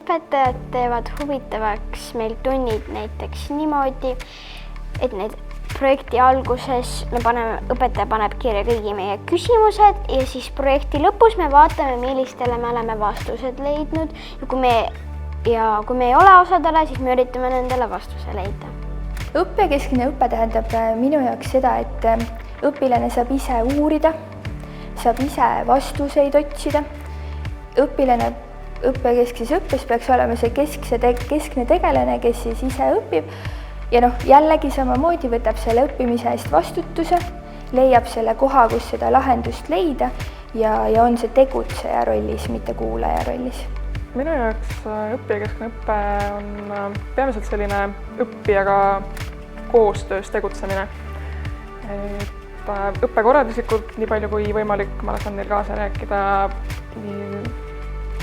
Õpetajad teevad huvitavaks meil tunnid näiteks niimoodi, et need projekti alguses õpetaja paneb kirja kõigi meie küsimused ja siis projekti lõpus me vaatame, millistele me oleme vastused leidnud ja kui me ei ole osadele, siis me üritame nendele vastuse leida. Õppijakeskne õpe tähendab minu jaoks seda, et õpilane saab ise uurida, saab ise vastuseid otsida. Õpilane õppijakeskses õppes peaks olema see keskne tegelane, kes siis ise õpib ja jällegi samamoodi võtab selle õppimise eest vastutuse, leiab selle koha, kus seda lahendust leida ja on see tegutseja rollis, mitte kuulaja rollis. Minu jaoks õppijakeskne õpe on peamiselt selline õppijaga koostöös tegutsemine. Õppekorralduslikult nii palju kui võimalik, ma lasen neil kaasa rääkida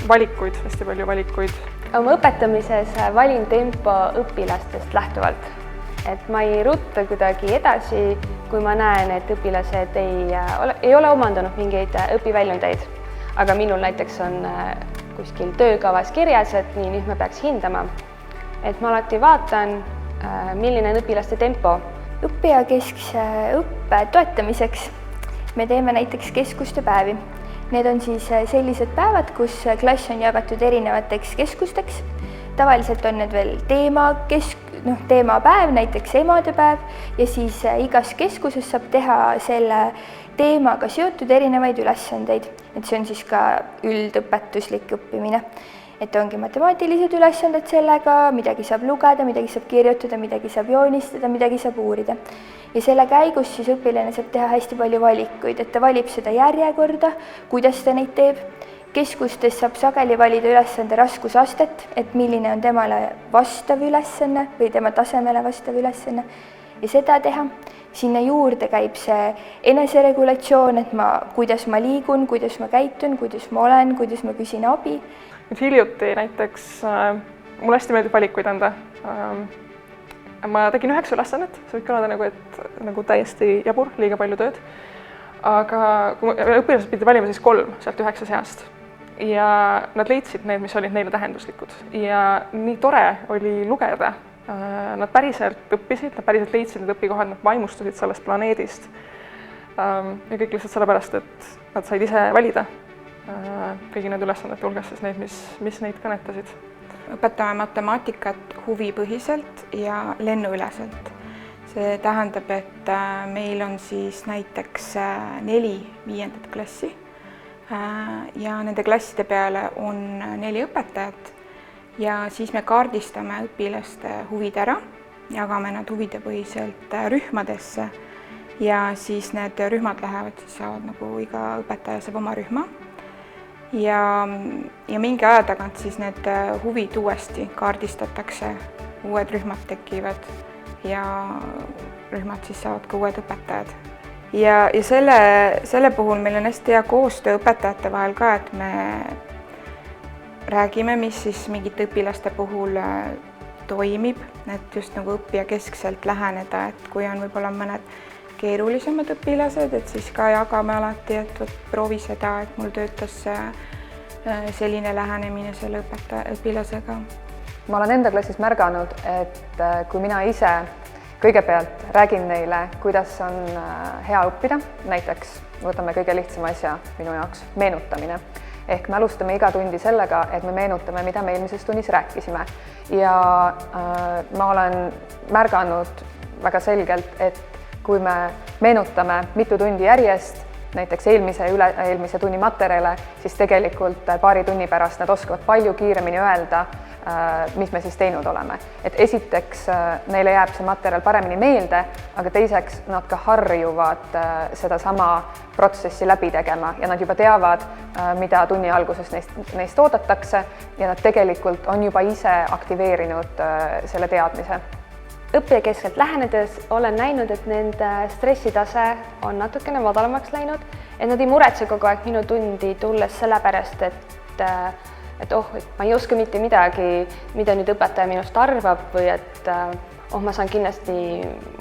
valikuid, hästi palju valikuid. Oma õpetamises valin tempo õpilastest lähtuvalt. Et ma ei rutta kuidagi edasi, kui ma näen, et õpilased ei ole omandanud mingeid õpiväljundeid. Aga minul näiteks on kuskil töökavas kirjas, et nüüd me peaks hindama. Et ma alati vaatan, milline on õpilaste tempo. Õppijakeskse õppe toetamiseks me teeme näiteks keskuste päevi. Need on siis sellised päevad, kus klass on jagatud erinevateks keskusteks. Tavaliselt on need veel teemapäev, näiteks emadepäev ja siis igas keskuses saab teha selle teemaga seotud erinevaid ülesandeid. Et see on siis ka üldõpetuslik õppimine. Et ongi matemaatilised ülesanded sellega, midagi saab lugeda, midagi saab kirjutada, midagi saab joonistada, midagi saab uurida. Ja selle käigus siis õpilane saab teha hästi palju valikuid, et ta valib seda järjekorda, kuidas ta neid teeb. Keskustes saab sageli valida ülesande raskusastet, et milline on temale vastav ülesanne või tema tasemele vastav ülesanne ja seda teha. Sinna juurde käib see eneseregulatsioon, et kuidas ma liigun, kuidas ma käitun, kuidas ma olen, kuidas ma küsin abi. Hiljuti näiteks mulle hästi meeldib valikuid anda. Ma tegin 9 ülesannet, see võib kõlada nagu täiesti jabur, liiga palju tööd. Aga õpilased pidi valima siis 3 sealt 9 seast. Ja nad leidsid need, mis olid neile tähenduslikud. Ja nii tore oli lugeda. Nad päriselt õppisid, nad päriselt leidsid need õpikohad, nad vaimustusid sellest planeedist. Ja kõik lihtsalt sellepärast, et nad said ise valida kõigi need ülesandete hulgas siis need, mis neid kõnetasid. Õpetame matemaatikat huvipõhiselt ja lennuüleselt. See tähendab, et meil on siis näiteks 4 5. klassi ja nende klasside peale on 4 õpetajat ja siis me kaardistame õpilaste huvid ära, jagame nad huvidepõhiselt rühmadesse ja siis need rühmad saavad nagu iga õpetaja saab oma rühma. Ja mingi aja tagant siis need huvid uuesti kaardistatakse, uued rühmad tekivad ja rühmad siis saavad ka uued õpetajad. Ja selle puhul meil on hästi hea koostöö õpetajate vahel ka, et me räägime, mis siis mingite õpilaste puhul toimib, et just nagu õppijakeskselt läheneda, et kui on võib-olla mõned keerulisemad õpilased, et siis ka jagame alati, et proovi seda, et mul töötas selline lähenemine selle õpilasega. Ma olen enda klassis märganud, et kui mina ise kõigepealt räägin neile, kuidas on hea õppida, näiteks võtame kõige lihtsama asja minu jaoks, meenutamine. Ehk me alustame iga tundi sellega, et me meenutame, mida me eelmises tunnis rääkisime. Ja ma olen märganud väga selgelt, et kui me meenutame mitu tundi järjest, näiteks eelmise ja üle-eelmise tunni materjale, siis tegelikult paari tunni pärast nad oskavad palju kiiremini öelda, mis me siis teinud oleme. Et esiteks neile jääb see materjal paremini meelde, aga teiseks nad ka harjuvad sedasama protsessi läbi tegema ja nad juba teavad, mida tunni alguses neist oodatakse ja nad tegelikult on juba ise aktiveerinud selle teadmise. Õppijakeskselt lähenedes olen näinud, et nende stressitase on natukene madalamaks läinud, et nad ei muretse kogu aeg minu tundi tulles sellepärast, et ma ei oska mitte midagi, mida nüüd õpetaja minust arvab või et ma saan kindlasti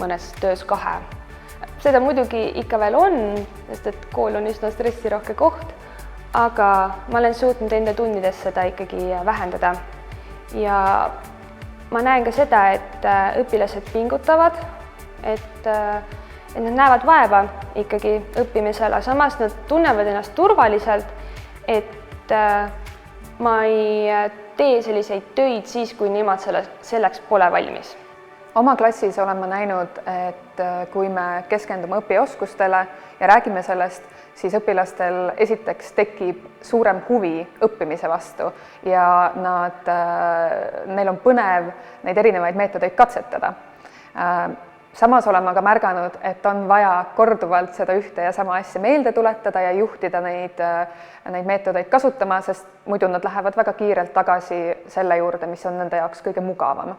mõnes töös 2. Seda muidugi ikka veel on, sest et kool on üsna stressirohke koht, aga ma olen suutnud enda tundides seda ikkagi vähendada. ja ma näen ka seda, et õpilased pingutavad, et nad näevad vaeva ikkagi õppimisel, aga samas nad tunnevad ennast turvaliselt, et ma ei tee selliseid töid siis, kui nemad selleks pole valmis. Oma klassis olen ma näinud, et kui me keskendume õpioskustele ja räägime sellest, siis õpilastel esiteks tekib suurem huvi õppimise vastu ja neil on põnev neid erinevaid meetodeid katsetada. Samas olen ma ka märganud, et on vaja korduvalt seda ühte ja sama asja meelde tuletada ja juhtida neid meetodeid kasutama, sest muidu nad lähevad väga kiirelt tagasi selle juurde, mis on nende jaoks kõige mugavam.